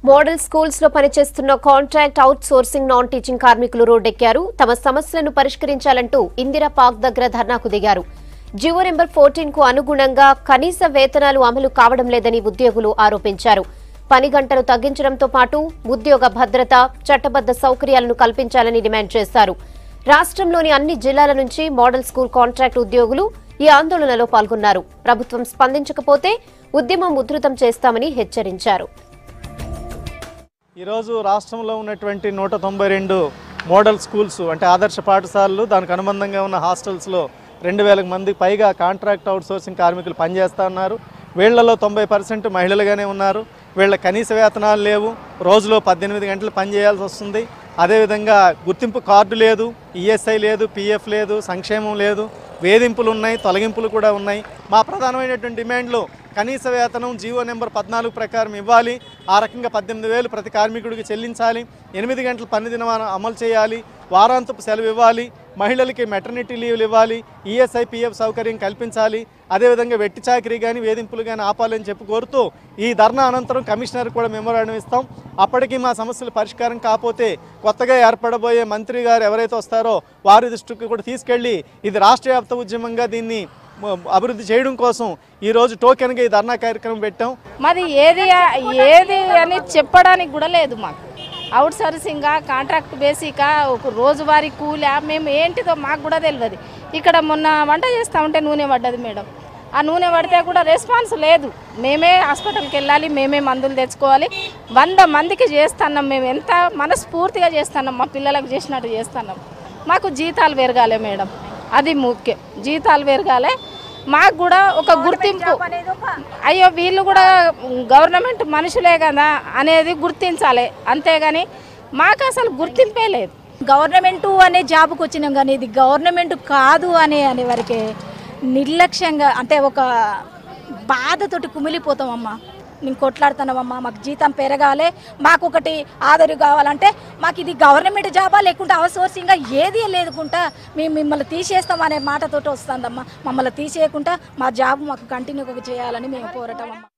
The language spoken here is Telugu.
మోడల్ స్కూల్స్ లో పనిచేస్తున్న contract out sourcing non teaching కార్మికులు రోడ్డెక్కారు. తమ సమస్యలను పరిష్కరించాలంటూ ఇందిరా పార్క్ దగ్గర ధర్నాకు దిగారు. జీవో నెంబర్ 14 కు అనుగుణంగా కనీస వేతనాలు అమలు కావడం లేదని ఉద్యోగులు ఆరోపించారు. పని గంటలు తగ్గించడంతో పాటు ఉద్యోగ భద్రత, చట్టబద్ద సౌకర్యాలను కల్పించాలని డిమాండ్ చేశారు. రాష్ట్రంలోని అన్ని జిల్లాల నుంచి మోడల్ స్కూల్ కాంట్రాక్ట్ ఉద్యోగులు ఈ ఆందోళనలో పాల్గొన్నారు. ప్రభుత్వం స్పందించకపోతే ఉద్యమం ఉధృతం చేస్తామని హెచ్చరించారు. ఈరోజు రాష్ట్రంలో ఉన్నటువంటి 192 మోడల్ స్కూల్స్ అంటే ఆదర్శ పాఠశాలలు, దానికి అనుబంధంగా ఉన్న హాస్టల్స్లో 2000 మందికి పైగా కాంట్రాక్ట్ అవుట్ సోర్సింగ్ కార్మికులు పనిచేస్తూ ఉన్నారు. వీళ్లలో 90% మహిళలుగానే ఉన్నారు. వీళ్ళ కనీస వేతనాలు లేవు. రోజులో 18 గంటలు పనిచేయాల్సి వస్తుంది. అదేవిధంగా గుర్తింపు కార్డు లేదు, ఈఎస్ఐ లేదు, పిఎఫ్ లేదు, సంక్షేమం లేదు, వేధింపులు ఉన్నాయి, తొలగింపులు కూడా ఉన్నాయి. మా ప్రధానమైనటువంటి డిమాండ్లు కనీస వేతనం జీవో నెంబర్ 14 ప్రకారం ఇవ్వాలి. ఆ రకంగా 18,000 ప్రతి కార్మికుడికి చెల్లించాలి. 8 గంటల పని దినం అమలు చేయాలి. వారాంతపు సెలవు ఇవ్వాలి. మహిళలకి మెటర్నిటీ లీవ్లు ఇవ్వాలి. ఈఎస్ఐ పిఎఫ్ సౌకర్యం కల్పించాలి. అదేవిధంగా వెట్టి చాకరీ కానీ వేధింపులు కానీ ఆపాలని చెప్పి కోరుతూ ఈ ధర్నా అనంతరం కమిషనర్ కూడా మెమోరాండం ఇస్తాం. అప్పటికీ మా సమస్యల పరిష్కారం కాకపోతే కొత్తగా ఏర్పడబోయే మంత్రి గారు ఎవరైతే వస్తారో వారి దృష్టికి కూడా తీసుకెళ్ళి ఇది రాష్ట్ర వ్యాప్త ఉద్యమంగా దీన్ని అభివృద్ధి చేయడం కోసం ఈరోజు టోకెన్గా ఈ ధర్నా కార్యక్రమం పెట్టాం. మాది ఏది అని చెప్పడానికి కూడా లేదు. మాకు అవుట్ సోర్సింగా, కాంట్రాక్ట్ బేసికా, ఒక రోజువారీ కూలా, మేము ఏంటిదో మాకు కూడా తెలియదు. ఇక్కడ మొన్న వంట చేస్తూ ఉంటే నూనె పడ్డది మేడం. ఆ నూనె పడితే కూడా రెస్పాన్స్ లేదు. మేమే హాస్పిటల్కి వెళ్ళాలి, మేమే మందులు తెచ్చుకోవాలి. 100 మందికి చేస్తున్నాం. మేము ఎంత మనస్ఫూర్తిగా చేస్తున్నాం, మా పిల్లలకు చేసినట్టు చేస్తున్నాం. మాకు జీతాలు పెరగాలి మేడం, అది ముఖ్యం. జీతాలు పెరగాలి. మాకు కూడా ఒక గుర్తింపు, అయ్యో వీళ్ళు కూడా గవర్నమెంట్ మనుషులే కదా అనేది గుర్తించాలి. అంతేగాని మాకు అసలు గుర్తింపే లేదు. గవర్నమెంటు అనే జాబ్కి వచ్చినాం కానీ ఇది గవర్నమెంట్ కాదు అనే వరకే నిర్లక్ష్యంగా, అంటే ఒక బాధతోటి కుమిలిపోతామమ్మా. నేను కొట్లాడుతున్నామమ్మా, మాకు జీతం పెరగాలి, మాకు ఒకటి ఆదరు కావాలంటే మాకు ఇది గవర్నమెంట్ జాబా లేకుంటే అవుట్ సోర్సింగ్గా ఏది లేదుకుంటా మేము మిమ్మల్ని తీసేస్తాం అనే మాటతోటి వస్తుందమ్మా. మమ్మల్ని తీసేయకుండా మా జాబ్ మాకు కంటిన్యూగా చేయాలని మేము పోరాటం అమ్మా.